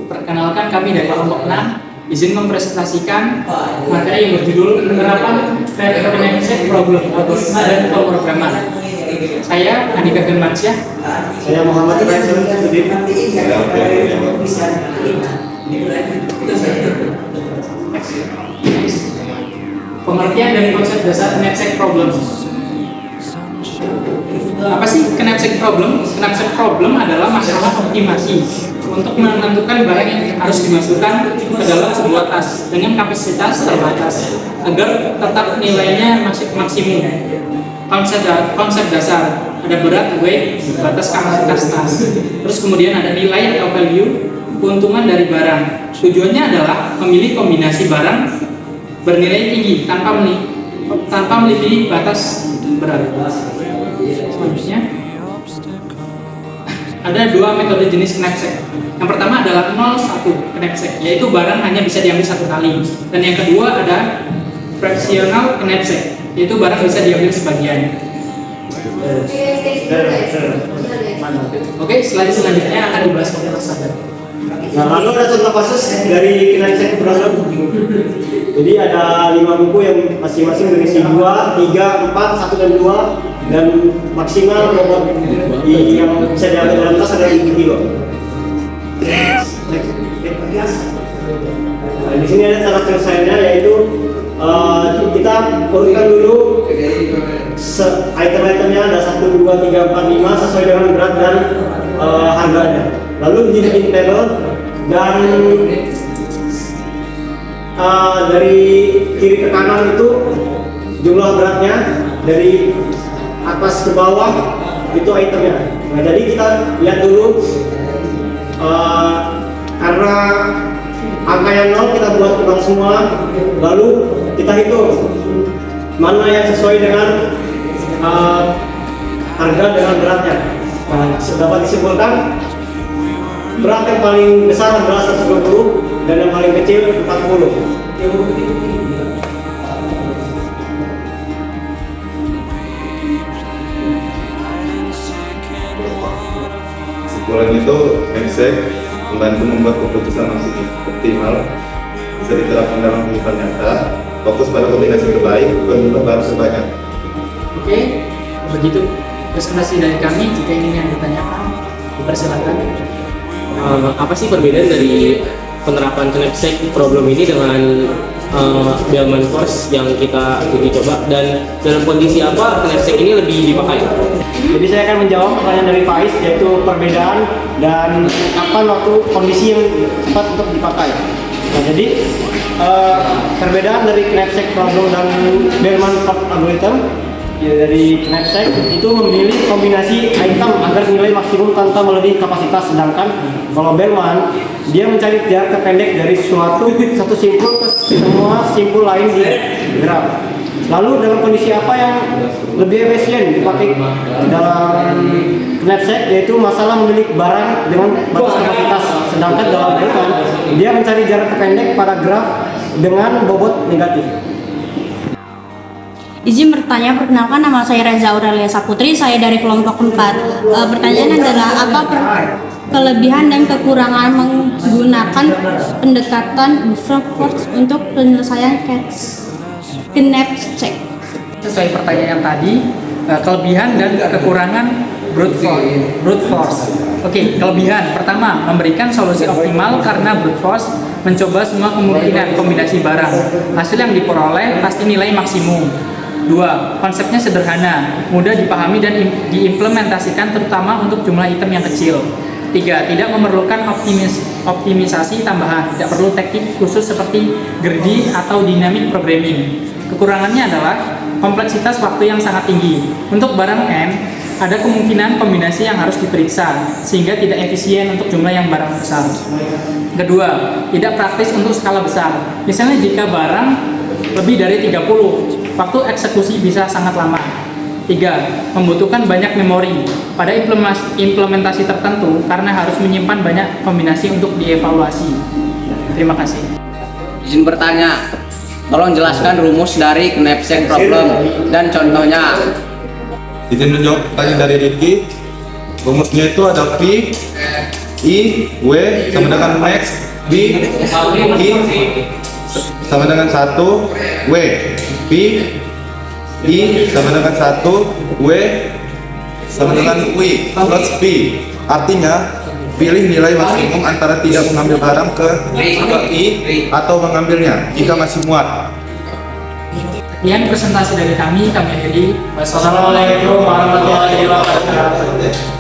Perkenalkan kami dari kelompok 6, izin mempresentasikan materi yang berjudul penerapan Knapsack Problem dan pemrograman. Saya Andika Firmansyah. Saya Muhammad Ibrahim Sudin. Pengertian dari konsep dasar Knapsack Problem. Apa sih Knapsack Problem? Knapsack Problem adalah masalah optimasi untuk menentukan barang yang harus dimasukkan ke dalam sebuah tas dengan kapasitas terbatas agar tetap nilainya maksimum. Konsep dasar ada berat, weight, batas kapasitas tas. Terus kemudian ada nilai atau value, keuntungan dari barang. Tujuannya adalah memilih kombinasi barang bernilai tinggi tanpa melebihi batas berat. Selanjutnya ada dua metode jenis Knapsack. Yang pertama adalah 0-1 Knapsack, yaitu barang hanya bisa diambil satu kali. Dan yang kedua ada fractional Knapsack, yaitu barang bisa diambil sebagian. Oke, slide selanjutnya akan dibahas oleh Sadar. Nah, lalu ada contoh kasus dari Knapsack Problem. Jadi ada 5 buku yang masing-masing berisi 2, 3, 4, 1 dan 2, dan maksimal bobot yang bisa diambil dalam tas ada 1 kilo. Nah, di sini ada cara penyelesaiannya, yaitu kita urutkan dulu item-itemnya, ada 1, 2, 3, 4, 5 sesuai dengan berat dan harganya. Lalu dijadikan table dan dari kiri ke kanan itu jumlah beratnya, dari atas ke bawah itu itemnya. Nah, jadi kita lihat dulu karena angka yang 0 kita buat ulang semua, lalu kita hitung mana yang sesuai dengan harga dengan beratnya. Nah, dapat disimpulkan berat yang paling besar adalah 120 dan yang paling kecil 40. Kesimpulan itu, Knapsack membantu membuat keputusan optimal, bisa diterapkan dalam kehidupan nyata, fokus pada kombinasi terbaik, untuk barang terbanyak. Oke, begitu presentasi dari kami. Jika ingin yang ditanyakan, dipersilakan. Apa sih perbedaan dari penerapan Knapsack Problem ini dengan Bellman Force yang kita uji coba, dan dalam kondisi apa Knapsack ini lebih dipakai? Jadi saya akan menjawab pertanyaan dari Faiz, yaitu perbedaan dan kapan waktu kondisi yang tepat untuk dipakai. Nah, jadi perbedaan dari Knapsack Problem dan Bellman Force algorithm, ya, dari Knapsack itu memilih kombinasi item agar nilai maksimum tanpa melebihi kapasitas, sedangkan kalau Bellman dia mencari jarak terpendek dari satu simpul ke semua simpul lain di graf. Lalu dalam kondisi apa yang lebih efisien dipakai dalam Knapsack, yaitu masalah memilih barang dengan batas kapasitas, sedangkan dalam Bellman dia mencari jarak terpendek pada graf dengan bobot negatif. Izin bertanya, perkenalkan nama saya Reza Aurelia Saputri, saya dari kelompok 4. Pertanyaan adalah apa kelebihan dan kekurangan menggunakan pendekatan brute force untuk penyelesaian Knapsack? Sesuai pertanyaan yang tadi, kelebihan dan kekurangan brute force. Oke, kelebihan pertama, memberikan solusi optimal karena brute force mencoba semua kemungkinan kombinasi barang. Hasil yang diperoleh pasti nilai maksimum. 2. Konsepnya sederhana, mudah dipahami dan diimplementasikan terutama untuk jumlah item yang kecil. 3. Tidak memerlukan optimisasi tambahan, tidak perlu teknik khusus seperti greedy atau dynamic programming. Kekurangannya adalah kompleksitas waktu yang sangat tinggi. Untuk barang N, ada kemungkinan kombinasi yang harus diperiksa, sehingga tidak efisien untuk jumlah yang barang besar. Kedua, tidak praktis untuk skala besar. Misalnya jika barang lebih dari 30, waktu eksekusi bisa sangat lama. 3. Membutuhkan banyak memori pada implementasi tertentu karena harus menyimpan banyak kombinasi untuk dievaluasi. Terima kasih. Izin bertanya, tolong jelaskan rumus dari Knapsack Problem dan contohnya. Izin menjawab pertanyaan dari Riki. Rumusnya itu ada P I, W sama dengan max, B, I sama dengan 1, W, B, I sama dengan 1, W sama dengan W plus P. Artinya pilih nilai maksimum antara tidak mengambil barang ke I atau mengambilnya jika masih muat. Sekian presentasi dari kami akhiri. Wassalamualaikum warahmatullahi wabarakatuh.